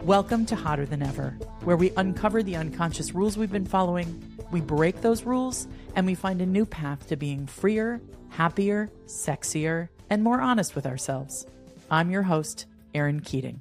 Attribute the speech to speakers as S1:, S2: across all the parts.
S1: Welcome to Hotter Than Ever, where we uncover the unconscious rules we've been following, we break those rules, and we find a new path to being freer, happier, sexier, and more honest with ourselves. I'm your host, Erin Keating.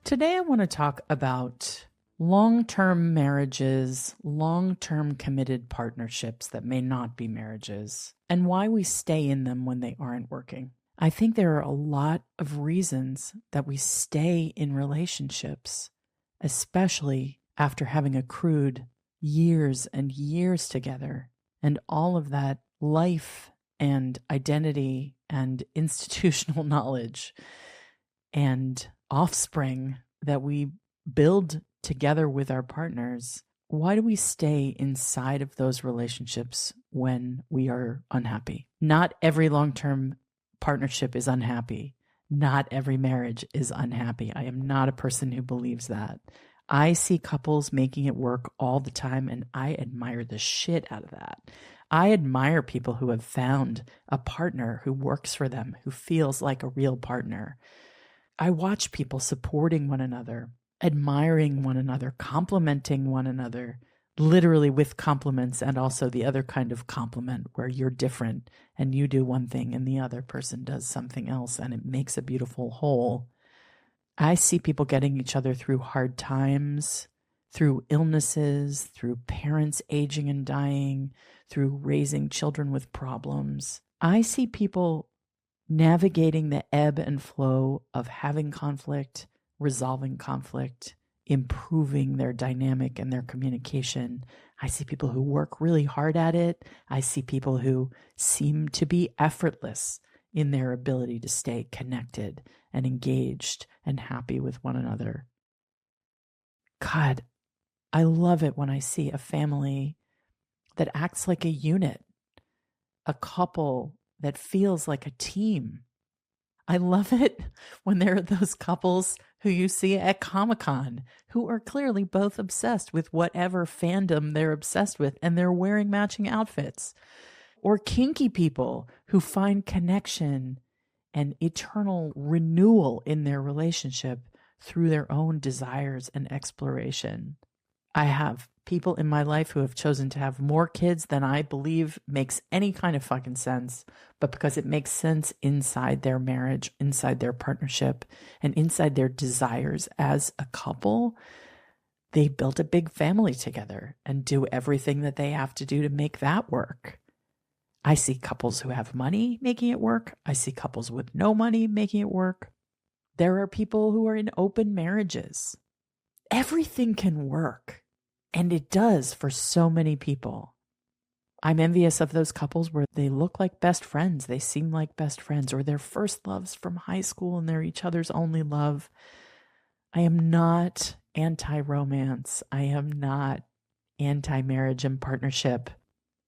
S1: Today I want to talk about long-term marriages, long-term committed partnerships that may not be marriages, and why we stay in them when they aren't working. I think there are a lot of reasons that we stay in relationships, especially after having accrued years and years together, and all of that life and identity and institutional knowledge and offspring that we build together with our partners. Why do we stay inside of those relationships when we are unhappy? Not every long-term partnership is unhappy. Not every marriage is unhappy. I am not a person who believes that. I see couples making it work all the time, and I admire the shit out of that. I admire people who have found a partner who works for them, who feels like a real partner. I watch people supporting one another, admiring one another, complimenting one another, literally with compliments, and also the other kind of compliment where you're different and you do one thing and the other person does something else and it makes a beautiful whole. I see people getting each other through hard times, through illnesses, through parents aging and dying, through raising children with problems. I see people navigating the ebb and flow of having conflict, resolving conflict, improving their dynamic and their communication. I see people who work really hard at it. I see people who seem to be effortless in their ability to stay connected and engaged and happy with one another. God, I love it when I see a family that acts like a unit, a couple that feels like a team. I love it when there are those couples who you see at Comic-Con who are clearly both obsessed with whatever fandom they're obsessed with and they're wearing matching outfits. Or kinky people who find connection and eternal renewal in their relationship through their own desires and exploration. I have people in my life who have chosen to have more kids than I believe makes any kind of fucking sense, but because it makes sense inside their marriage, inside their partnership, and inside their desires as a couple, they built a big family together and do everything that they have to do to make that work. I see couples who have money making it work. I see couples with no money making it work. There are people who are in open marriages. Everything can work. And it does for so many people. I'm envious of those couples where they look like best friends. They seem like best friends, or their first loves from high school and they're each other's only love. I am not anti-romance. I am not anti-marriage and partnership.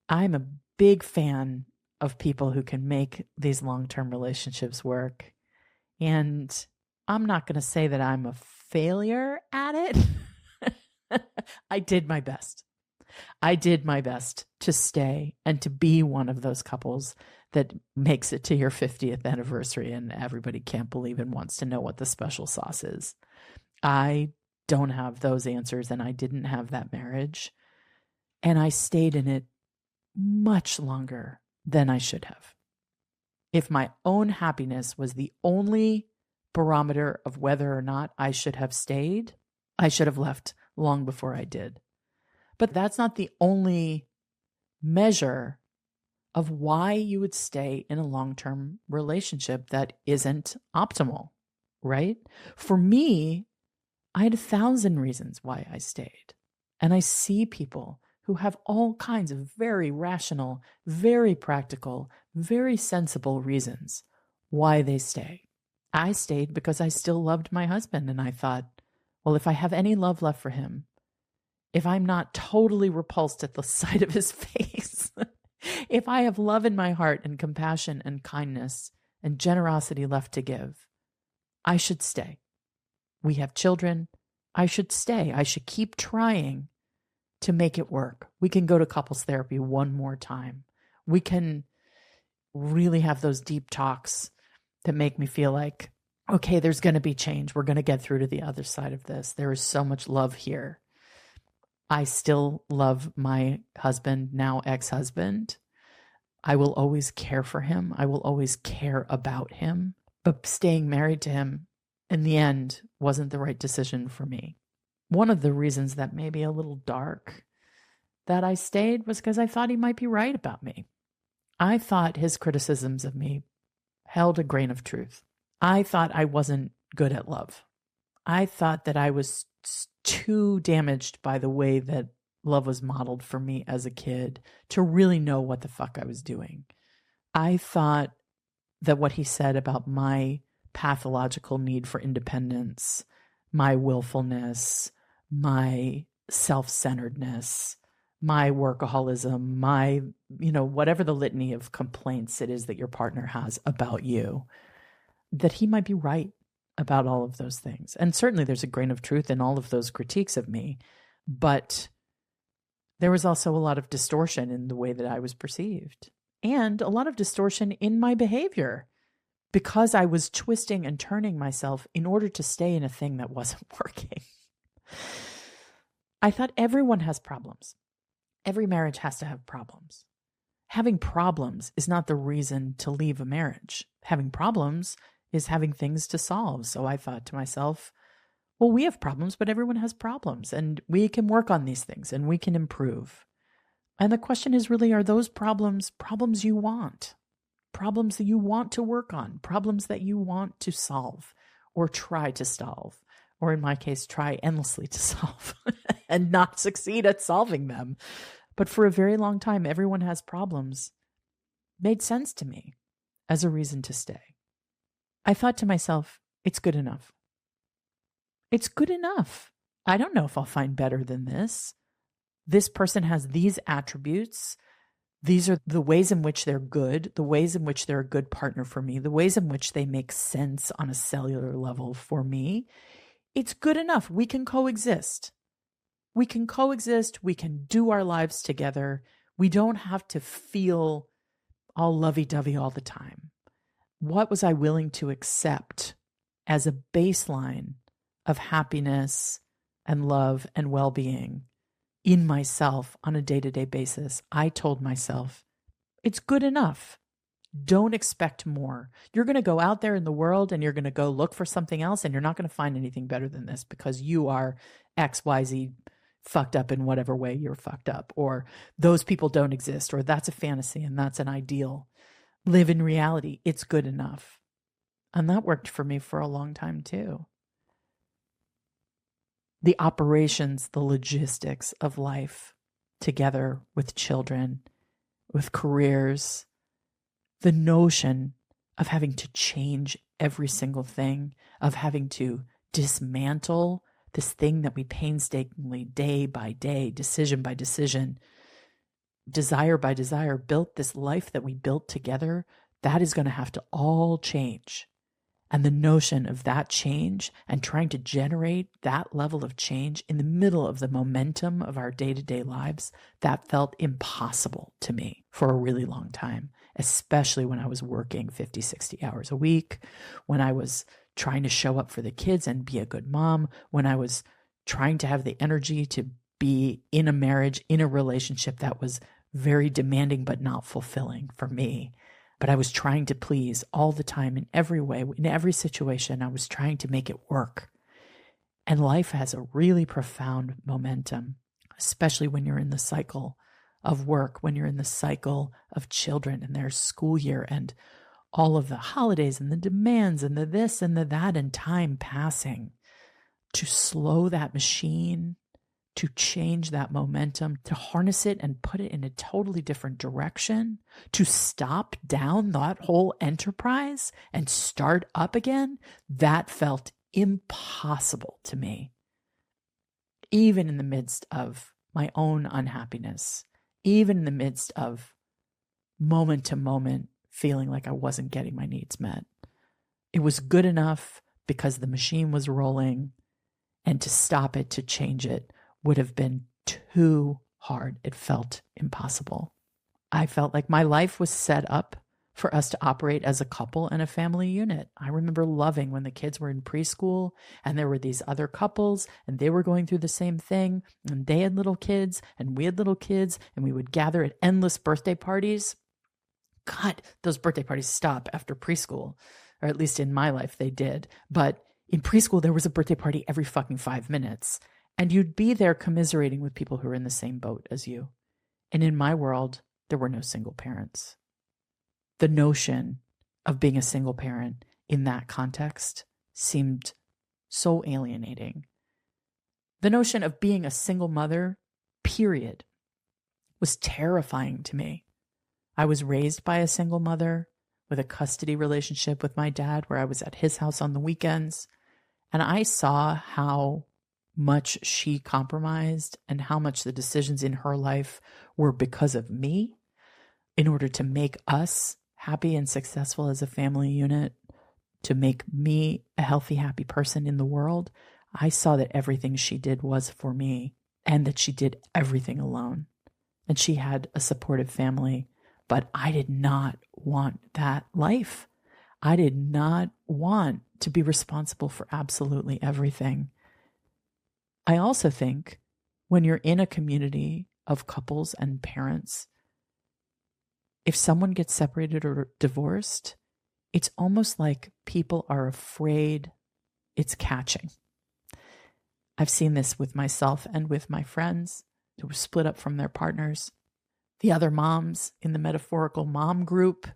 S1: I'm a big fan of people who can make these long-term relationships work. And I'm not going to say that I'm a failure at it. I did my best. I did my best to stay and to be one of those couples that makes it to your 50th anniversary and everybody can't believe and wants to know what the special sauce is. I don't have those answers, and I didn't have that marriage. And I stayed in it much longer than I should have. If my own happiness was the only barometer of whether or not I should have stayed, I should have left long before I did. But that's not the only measure of why you would stay in a long-term relationship that isn't optimal, right? For me, I had 1,000 reasons why I stayed. And I see people who have all kinds of very rational, very practical, very sensible reasons why they stay. I stayed because I still loved my husband, and I thought, well, if I have any love left for him, if I'm not totally repulsed at the sight of his face, if I have love in my heart and compassion and kindness and generosity left to give, I should stay. We have children. I should stay. I should keep trying to make it work. We can go to couples therapy one more time. We can really have those deep talks that make me feel like okay, there's going to be change. We're going to get through to the other side of this. There is so much love here. I still love my husband, now ex-husband. I will always care for him. I will always care about him. But staying married to him in the end wasn't the right decision for me. One of the reasons that may be a little dark that I stayed was because I thought he might be right about me. I thought his criticisms of me held a grain of truth. I thought I wasn't good at love. I thought that I was too damaged by the way that love was modeled for me as a kid to really know what the fuck I was doing. I thought that what he said about my pathological need for independence, my willfulness, my self-centeredness, my workaholism, my, whatever the litany of complaints it is that your partner has about you, that he might be right about all of those things. And certainly there's a grain of truth in all of those critiques of me, but there was also a lot of distortion in the way that I was perceived and a lot of distortion in my behavior because I was twisting and turning myself in order to stay in a thing that wasn't working. I thought everyone has problems. Every marriage has to have problems. Having problems is not the reason to leave a marriage. Having problems is having things to solve. So I thought to myself, well, we have problems, but everyone has problems and we can work on these things and we can improve. And the question is really, are those problems you want? Problems that you want to work on, problems that you want to solve or try to solve, or in my case, try endlessly to solve and not succeed at solving them. But for a very long time, everyone has problems made sense to me as a reason to stay. I thought to myself, it's good enough. It's good enough. I don't know if I'll find better than this. This person has these attributes. These are the ways in which they're good, the ways in which they're a good partner for me, the ways in which they make sense on a cellular level for me. It's good enough. We can coexist. We can coexist. We can do our lives together. We don't have to feel all lovey-dovey all the time. What was I willing to accept as a baseline of happiness and love and well-being in myself on a day-to-day basis? I told myself, it's good enough. Don't expect more. You're going to go out there in the world and you're going to go look for something else and you're not going to find anything better than this because you are XYZ fucked up in whatever way you're fucked up, or those people don't exist, or that's a fantasy and that's an ideal. Live in reality. It's good enough. And that worked for me for a long time too. The operations, the logistics of life together with children, with careers, the notion of having to change every single thing, of having to dismantle this thing that we painstakingly, day by day, decision by decision, desire by desire, built this life that we built together, that is going to have to all change. And the notion of that change and trying to generate that level of change in the middle of the momentum of our day-to-day lives, that felt impossible to me for a really long time, especially when I was working 50, 60 hours a week, when I was trying to show up for the kids and be a good mom, when I was trying to have the energy to be in a marriage, in a relationship that was very demanding but not fulfilling for me. But I was trying to please all the time in every way, in every situation. I was trying to make it work. And life has a really profound momentum, especially when you're in the cycle of work, when you're in the cycle of children and their school year and all of the holidays and the demands and the this and the that and time passing. To slow that machine, to change that momentum, to harness it and put it in a totally different direction, to stop down that whole enterprise and start up again, that felt impossible to me. Even in the midst of my own unhappiness, even in the midst of moment to moment feeling like I wasn't getting my needs met. It was good enough because the machine was rolling, and to stop it, to change it, would have been too hard. It felt impossible. I felt like my life was set up for us to operate as a couple and a family unit. I remember loving when the kids were in preschool and there were these other couples and they were going through the same thing and they had little kids and we had little kids and we would gather at endless birthday parties. God, those birthday parties stop after preschool, or at least in my life they did. But in preschool, there was a birthday party every fucking 5 minutes. And you'd be there commiserating with people who were in the same boat as you. And in my world, there were no single parents. The notion of being a single parent in that context seemed so alienating. The notion of being a single mother, period, was terrifying to me. I was raised by a single mother with a custody relationship with my dad where I was at his house on the weekends. And I saw how much she compromised and how much the decisions in her life were because of me in order to make us happy and successful as a family unit, to make me a healthy, happy person in the world. I saw that everything she did was for me and that she did everything alone. And she had a supportive family. But I did not want that life. I did not want to be responsible for absolutely everything. I also think when you're in a community of couples and parents, if someone gets separated or divorced, it's almost like people are afraid it's catching. I've seen this with myself and with my friends who were split up from their partners. The other moms in the metaphorical mom group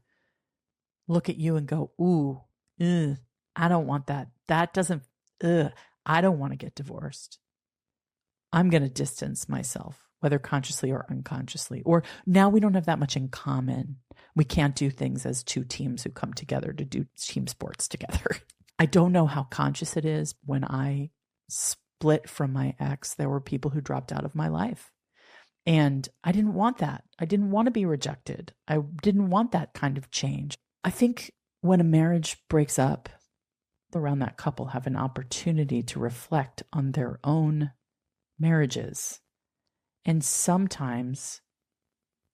S1: look at you and go, ooh, I don't want that. That doesn't, I don't want to get divorced. I'm going to distance myself, whether consciously or unconsciously. Or now we don't have that much in common. We can't do things as two teams who come together to do team sports together. I don't know how conscious it is. When I split from my ex, there were people who dropped out of my life. And I didn't want that. I didn't want to be rejected. I didn't want that kind of change. I think when a marriage breaks up, around that couple have an opportunity to reflect on their own marriages. And sometimes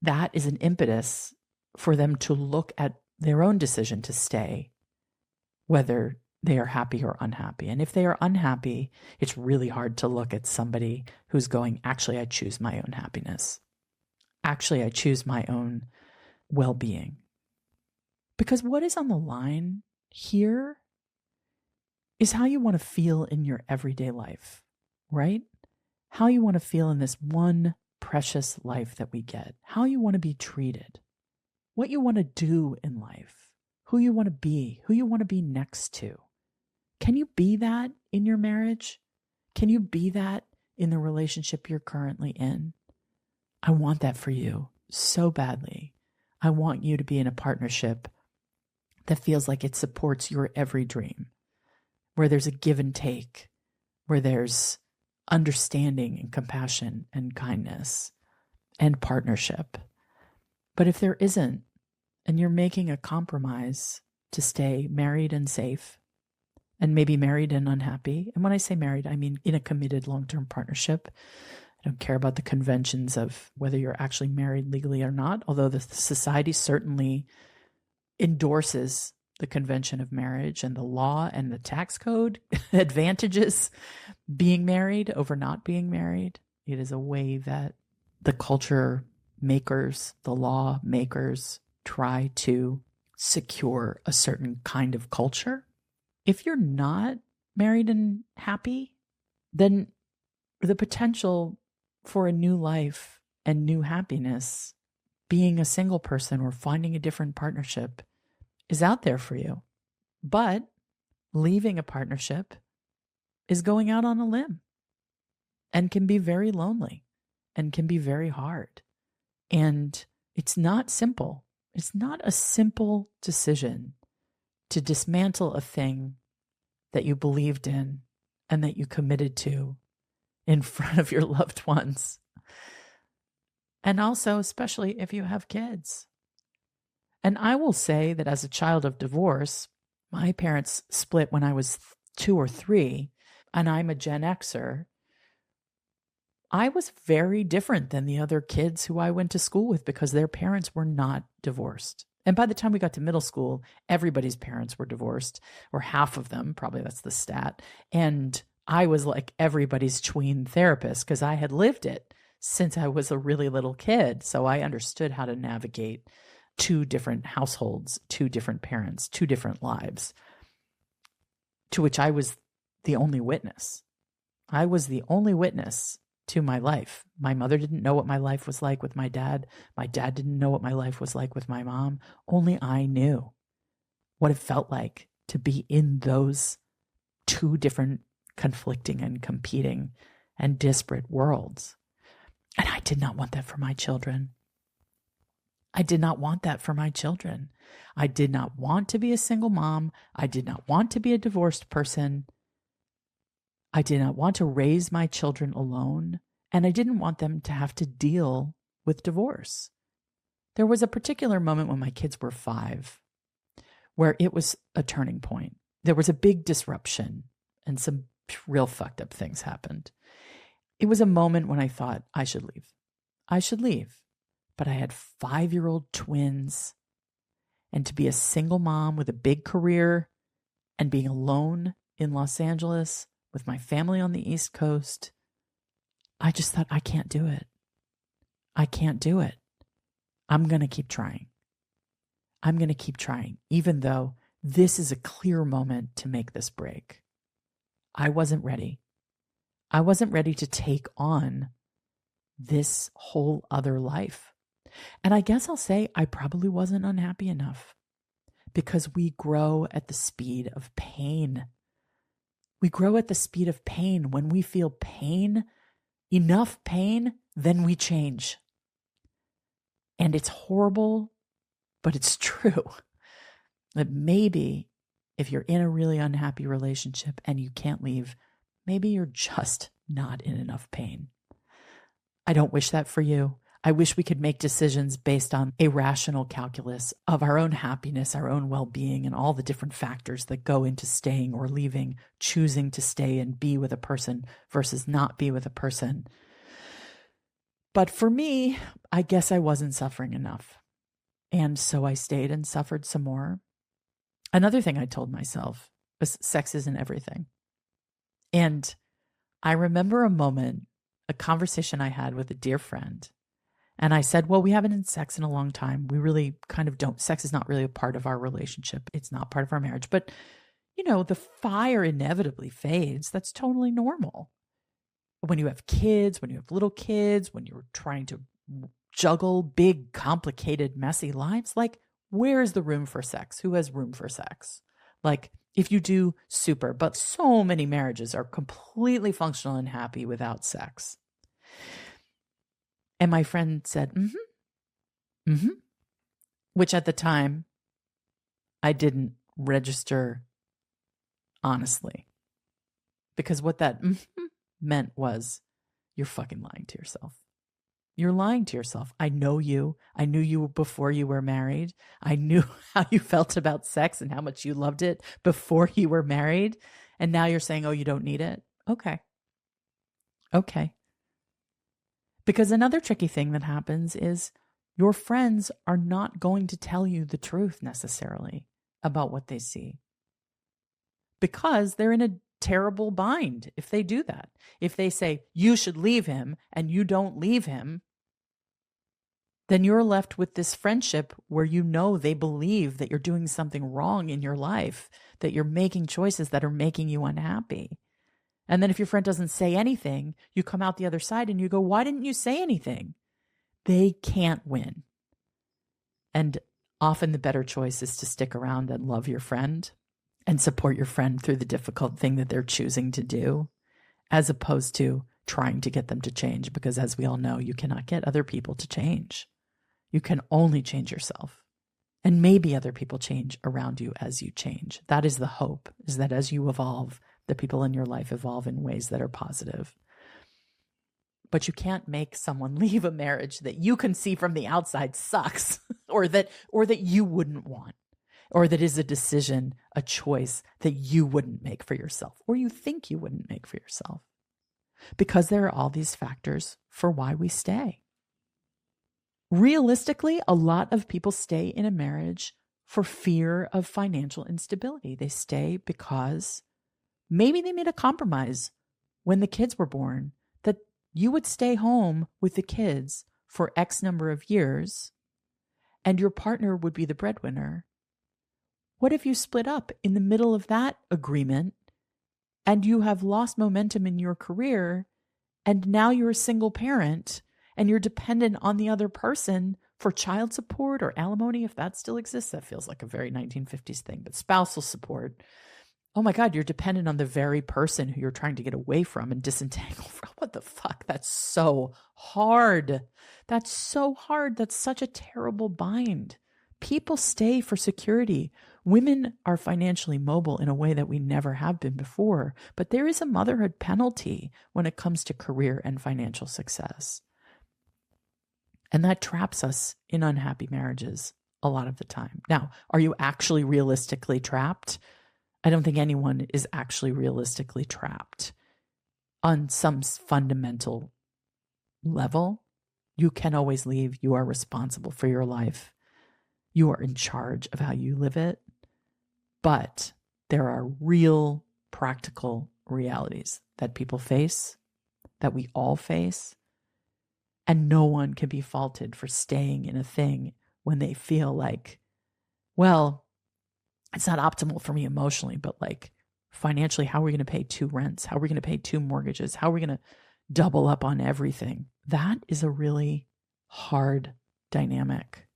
S1: that is an impetus for them to look at their own decision to stay, whether they are happy or unhappy. And if they are unhappy, it's really hard to look at somebody who's going, actually, I choose my own happiness. Actually, I choose my own well-being. Because what is on the line here is how you want to feel in your everyday life, right? How you want to feel in this one precious life that we get, how you want to be treated, what you want to do in life, who you want to be next to. Can you be that in your marriage? Can you be that in the relationship you're currently in? I want that for you so badly. I want you to be in a partnership that feels like it supports your every dream, where there's a give and take, where there's understanding and compassion and kindness and partnership. But if there isn't, and you're making a compromise to stay married and safe, and maybe married and unhappy. And when I say married, I mean in a committed long-term partnership. I don't care about the conventions of whether you're actually married legally or not, although the society certainly endorses the convention of marriage and the law and the tax code advantages being married over not being married. It is a way that the culture makers, the law makers, try to secure a certain kind of culture. If you're not married and happy, then the potential for a new life and new happiness, being a single person or finding a different partnership, is out there for you. But leaving a partnership is going out on a limb and can be very lonely and can be very hard. And it's not simple. It's not a simple decision to dismantle a thing that you believed in and that you committed to in front of your loved ones. And also, especially if you have kids. And I will say that as a child of divorce, my parents split when I was 2 or 3, and I'm a Gen Xer. I was very different than the other kids who I went to school with because their parents were not divorced. And by the time we got to middle school, everybody's parents were divorced, or half of them, probably that's the stat. And I was like everybody's tween therapist because I had lived it since I was a really little kid. So I understood how to navigate two different households, two different parents, two different lives, to which I was the only witness. I was the only witness to my life. My mother didn't know what my life was like with my dad. My dad didn't know what my life was like with my mom. Only I knew what it felt like to be in those two different conflicting and competing and disparate worlds. And I did not want that for my children. I did not want that for my children. I did not want to be a single mom. I did not want to be a divorced person. I did not want to raise my children alone, and I didn't want them to have to deal with divorce. There was a particular moment when my kids were 5 where it was a turning point. There was a big disruption and some real fucked up things happened. It was a moment when I thought I should leave. I should leave. But I had 5-year-old twins, and to be a single mom with a big career and being alone in Los Angeles with my family on the East Coast, I just thought, I can't do it. I can't do it. I'm going to keep trying. I'm going to keep trying, even though this is a clear moment to make this break. I wasn't ready. I wasn't ready to take on this whole other life. And I guess I'll say I probably wasn't unhappy enough, because we grow at the speed of pain. We grow at the speed of pain. When we feel pain, enough pain, then we change. And it's horrible, but it's true. That maybe if you're in a really unhappy relationship and you can't leave, maybe you're just not in enough pain. I don't wish that for you. I wish we could make decisions based on a rational calculus of our own happiness, our own well-being, and all the different factors that go into staying or leaving, choosing to stay and be with a person versus not be with a person. But for me, I guess I wasn't suffering enough. And so I stayed and suffered some more. Another thing I told myself was sex isn't everything. And I remember a moment, a conversation I had with a dear friend. And I said, well, we haven't had sex in a long time. We really kind of don't. Sex is not really a part of our relationship. It's not part of our marriage. But, you know, the fire inevitably fades. That's totally normal. When you have kids, when you have little kids, when you're trying to juggle big, complicated, messy lives, like, where is the room for sex? Who has room for sex? Like, if you do, super. But so many marriages are completely functional and happy without sex. And my friend said, which at the time I didn't register honestly, because what that meant was, you're fucking lying to yourself. You're lying to yourself. I know you. I knew you before you were married. I knew how you felt about sex and how much you loved it before you were married. And now you're saying, oh, you don't need it. Okay. Because another tricky thing that happens is your friends are not going to tell you the truth necessarily about what they see, because they're in a terrible bind if they do that. If they say you should leave him and you don't leave him, then you're left with this friendship where you know they believe that you're doing something wrong in your life, that you're making choices that are making you unhappy. And then if your friend doesn't say anything, you come out the other side and you go, why didn't you say anything? They can't win. And often the better choice is to stick around and love your friend and support your friend through the difficult thing that they're choosing to do, as opposed to trying to get them to change. Because as we all know, you cannot get other people to change. You can only change yourself. And maybe other people change around you as you change. That is the hope, is that as you evolve, the people in your life evolve in ways that are positive. But you can't make someone leave a marriage that you can see from the outside sucks, or that you wouldn't want, or that is a decision, a choice that you wouldn't make for yourself, or you think you wouldn't make for yourself. Because there are all these factors for why we stay. Realistically, a lot of people stay in a marriage for fear of financial instability. They stay because maybe they made a compromise when the kids were born that you would stay home with the kids for X number of years and your partner would be the breadwinner. What if you split up in the middle of that agreement and you have lost momentum in your career and now you're a single parent and you're dependent on the other person for child support or alimony, if that still exists? That feels like a very 1950s thing, but spousal support. Oh my God, you're dependent on the very person who you're trying to get away from and disentangle from. What the fuck? That's so hard. That's so hard. That's such a terrible bind. People stay for security. Women are financially mobile in a way that we never have been before, but there is a motherhood penalty when it comes to career and financial success. And that traps us in unhappy marriages a lot of the time. Now, are you actually realistically trapped? I don't think anyone is actually realistically trapped. On some fundamental level, you can always leave. You are responsible for your life. You are in charge of how you live it. But there are real practical realities that people face, that we all face, and no one can be faulted for staying in a thing when they feel like, well, it's not optimal for me emotionally, but like financially, how are we going to pay 2 rents? How are we going to pay 2 mortgages? How are we going to double up on everything? That is a really hard dynamic.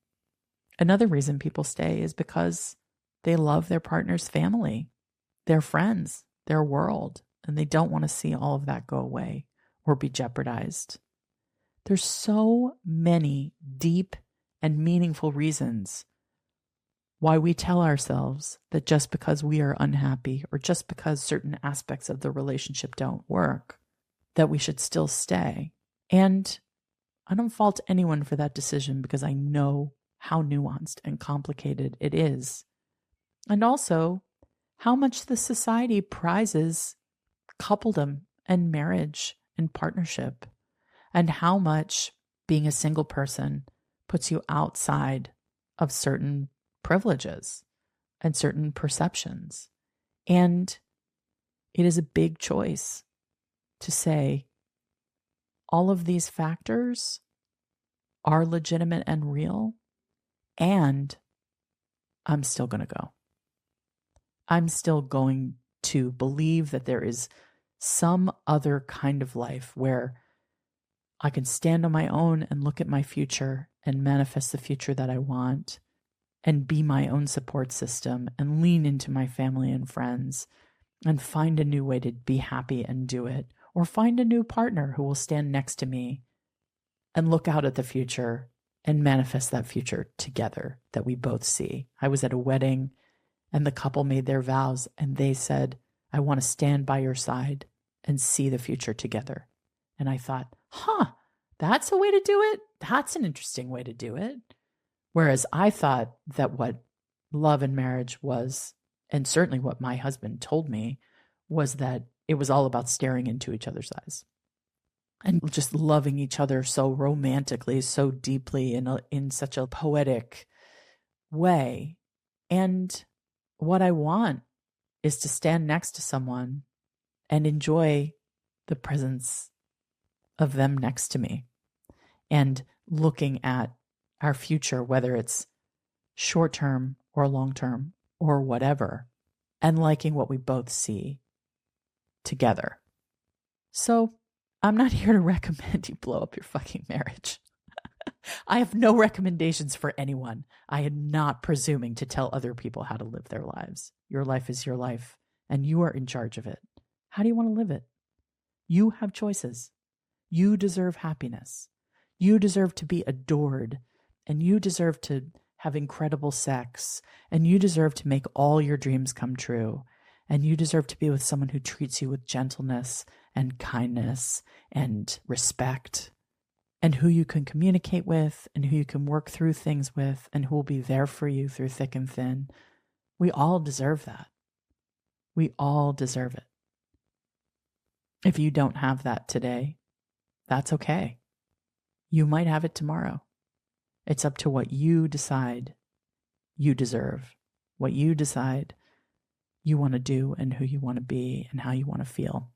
S1: Another reason people stay is because they love their partner's family, their friends, their world, and they don't want to see all of that go away or be jeopardized. There's so many deep and meaningful reasons why we tell ourselves that just because we are unhappy or just because certain aspects of the relationship don't work, that we should still stay. And I don't fault anyone for that decision because I know how nuanced and complicated it is. And also how much the society prizes coupledom and marriage and partnership, and how much being a single person puts you outside of certain privileges and certain perceptions. And it is a big choice to say all of these factors are legitimate and real, and I'm still going to go. I'm still going to believe that there is some other kind of life where I can stand on my own and look at my future and manifest the future that I want and be my own support system and lean into my family and friends and find a new way to be happy and do it, or find a new partner who will stand next to me and look out at the future and manifest that future together that we both see. I was at a wedding and the couple made their vows and they said, I want to stand by your side and see the future together. And I thought, that's a way to do it? That's an interesting way to do it. Whereas I thought that what love and marriage was, and certainly what my husband told me, was that it was all about staring into each other's eyes and just loving each other so romantically, so deeply, in such a poetic way. And what I want is to stand next to someone and enjoy the presence of them next to me and looking at our future, whether it's short-term or long-term or whatever, and liking what we both see together. So I'm not here to recommend you blow up your fucking marriage. I have no recommendations for anyone. I am not presuming to tell other people how to live their lives. Your life is your life, and you are in charge of it. How do you want to live it? You have choices. You deserve happiness. You deserve to be adored, and you deserve to have incredible sex, and you deserve to make all your dreams come true, and you deserve to be with someone who treats you with gentleness and kindness and respect, and who you can communicate with, and who you can work through things with, and who will be there for you through thick and thin. We all deserve that. We all deserve it. If you don't have that today, that's okay. You might have it tomorrow. It's up to what you decide you deserve, what you decide you want to do and who you want to be and how you want to feel.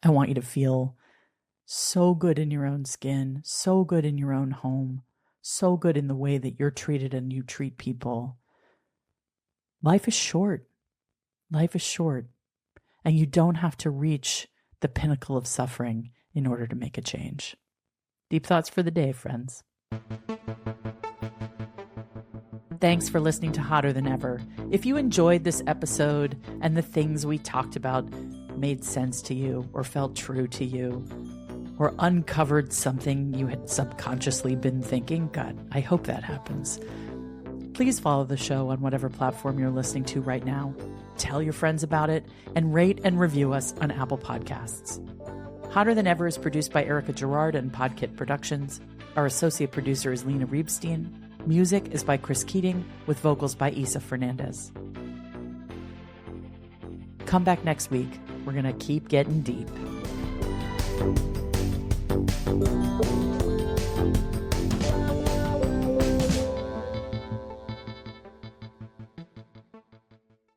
S1: I want you to feel so good in your own skin, so good in your own home, so good in the way that you're treated and you treat people. Life is short. Life is short. And you don't have to reach the pinnacle of suffering in order to make a change. Deep thoughts for the day, friends. Thanks for listening to Hotter Than Ever. If you enjoyed this episode and the things we talked about made sense to you or felt true to you or uncovered something you had subconsciously been thinking, God, I hope that happens. Please follow the show on whatever platform you're listening to right now. Tell your friends about it and rate and review us on Apple Podcasts. Hotter Than Ever is produced by Erica Gerard and Podkit Productions. Our associate producer is Lena Reebstein. Music is by Chris Keating with vocals by Isa Fernandez. Come back next week. We're going to keep getting deep.